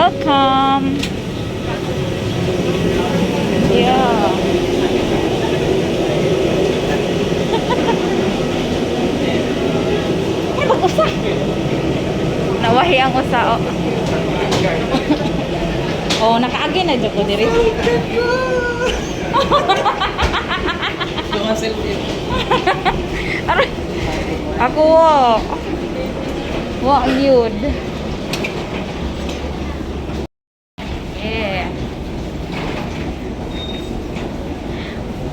Welcome. Yeah. Ay, mag-usa. Nawahi ang usa. Oh, nakaagi na dyan ko diri. Aray. Ako wa yun. Yeah.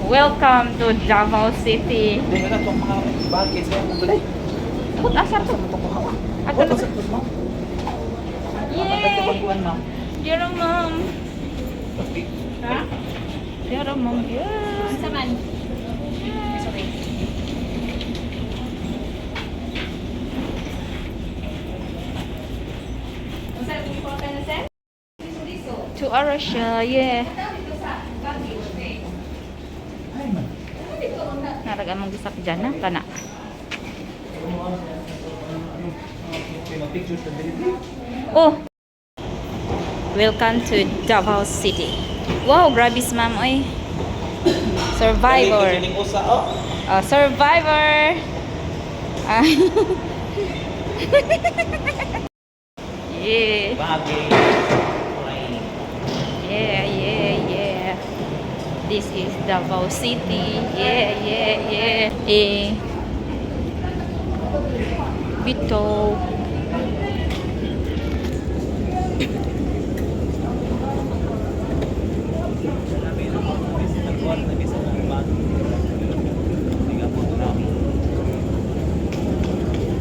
Welcome to Davao City. Hindi na itong mga bagay sa mga balay. Akot asar to. Ato na. Yay! Dear mom. Ha? Dear mom. Yeah. Saman. Sorry. Masarap yung photo na set? To Arusha, yeah. Naraga mong gisak dyan na, kana. Oh! Welcome to Davao City. Wow, grabe si ma'am, oy. Survivor. Oh, survivor. Ah. Yeah. Yeah, yeah, yeah. This is Davao City. Yeah, yeah, yeah. Eh. Bito.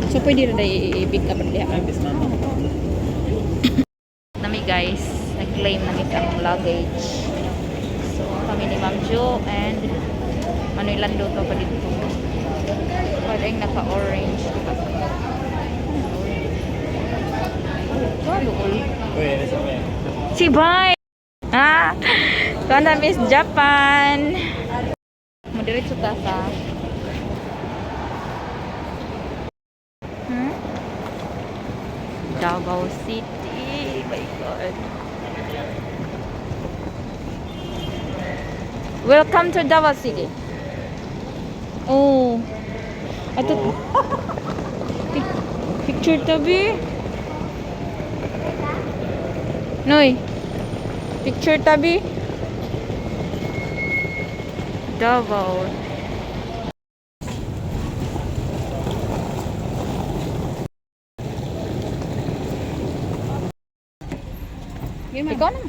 So pwede na i-pick up diha. Nami guys, nag-claim na ang luggage. So kami ni Ma'am Jo and Manoy Lando to pa dito. Pwede yung naka-orange. Si Bay! Ah! Ito na Miss Japan! Madiretso ta sa Davao City. My God. Welcome to Davao City. Oh. Ito. Picture tabi. Noy. Picture tabi. Davao. Ikaw na.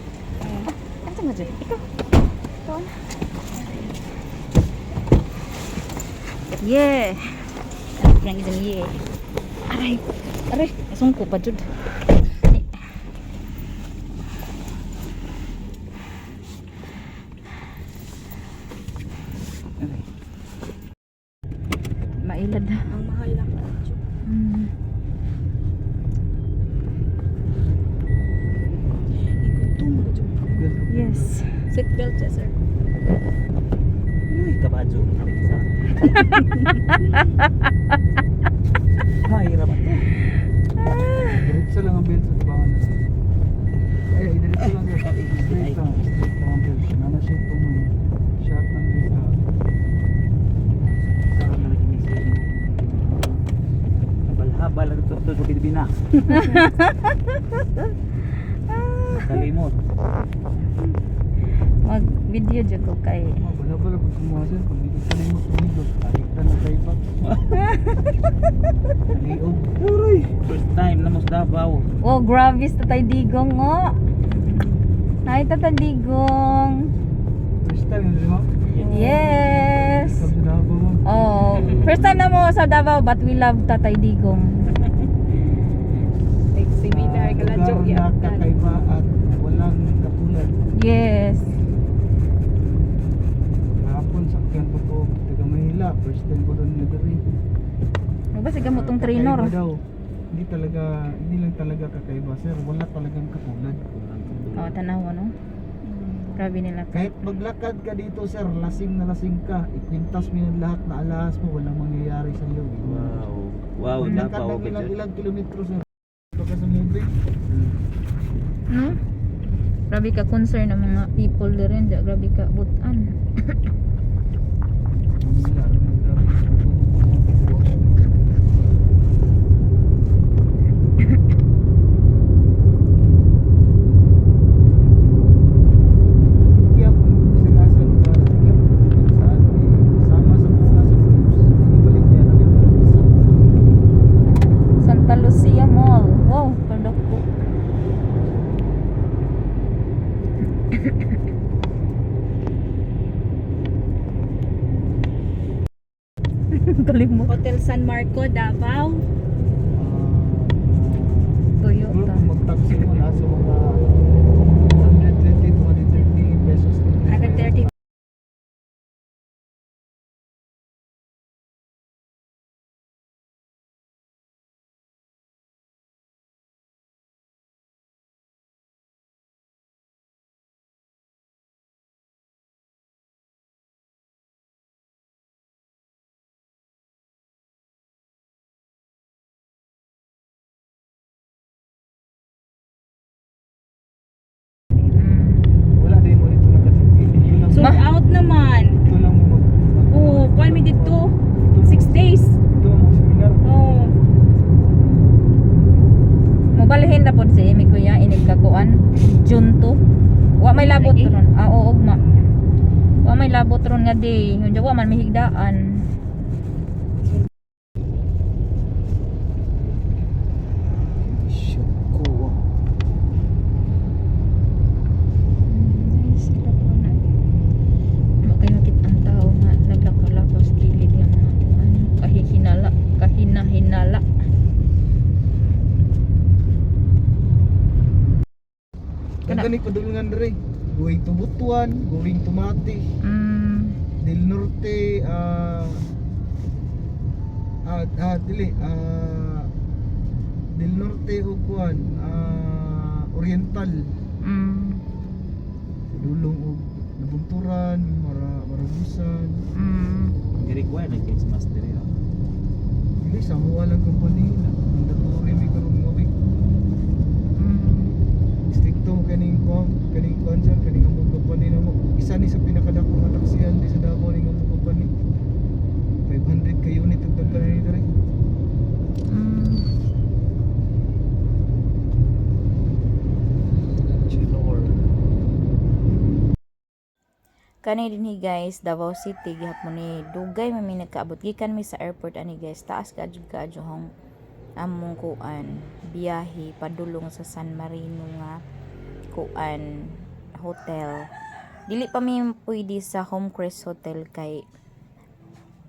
Ano mo dyan? Ikaw. Ikaw na. Yeah. Ano ko lang isang yeah. Aray. Aray. Asungko pa dyan. Mailad na. Ang mahal lang. Yes. Seatbelt siya, sir. Uy, kabadyo. Mahirap ito. Diretso lang ang belt sa tabangan na. Ay, diretso lang yung straight lang. Straight lang ang belt. Nana siya ito mo. Shot ng belt lang. Sarap na naginisip mo. Habal-habal ang ito sa Pilipina. Kalimot. Mag-video dyan ko kay... Wala pag kumasin. Kung dito sa limot tumigod. Alikta na kayo pa. Aliog. Uray. First time na mas Davao. Oh, grabe sa tatay digong, oh. Ay, tatay digong. First time yun, di ba? Yes. Sabi na ako mo. Oh, first time na mo sa Davao, but we love tatay digong. Like, seminar, kaladyo, Lugar na kakaiba at walang katulad. Yes. Kahapon sakyan ko po. Taga Manila. First time ko doon nagari. Ano ba siya mo tong trainer? Kakaiba daw. Hindi lang talaga kakaiba, sir. Wala talagang katulad. Oh, tanaw, ano? Grabe nila. Kahit maglakad ka dito, sir, lasing na lasing ka. Ikwintas mo yung lahat na alahas mo, walang mangyayari sa iyo. Wow. Wow, Maglakad Davao. ng ilang kilometro, sir. Ito ka sa movie. No? Grabe ka concern ng mga people din. Grabe ka butan. Santa Lucia Mall. Wow, kadako. Kalimot. Hotel San Marco, Davao. Toyota. Kung mag-taxi mo nasa mga 120 to 130 pesos. 130. Mm. Wala din mo dito nakatingin. Dito lang Sold out naman. dito lang mo Oh, call me dito. 6 days. Dito mo seminar. Oh. Mobalhin na pod si Emi kuya inig kakuan June 2. Wa may labot Lagi? ron. Ah, oo ugma. Wa may labot ron nga day. Hunja wa man mihigdaan. Syoko. Sila po na. Makay nakit ang tao nga naglakalakas gilid yung mga ano, kahina-hinala. Kagani padulungan dere. Going to Butuan, going to Mati, Mm. Del Norte, Del Norte o kuan, Oriental, Mm. dulong og Nabunturan, Marabusan. Mm. Gi-require na case master yun. Dili sa mo walang company na mandatory mi karon nga week. Mm. Stricto mo kaning konser kaning among company na mo. Isa ni sa pinakadako nga taksihan di sa Davao ning among company. 500 ka unit ang tagdan ni dere. Mm. Chilor. Kani dinhi guys, Davao City gihapon ni dugay man mi nagkaabot gikan mi sa airport ani guys. Taas kadyo hong among kuan biyahe padulong sa San Marino nga kuan hotel. Dili pa mi pwede sa Homecrest Hotel kay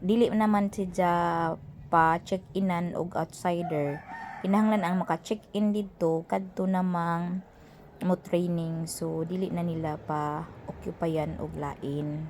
dili naman siya pa check-inan og outsider. Kinahanglan ang maka-check-in dito kadto namang mo training, so dili na nila pa occupayan og lain.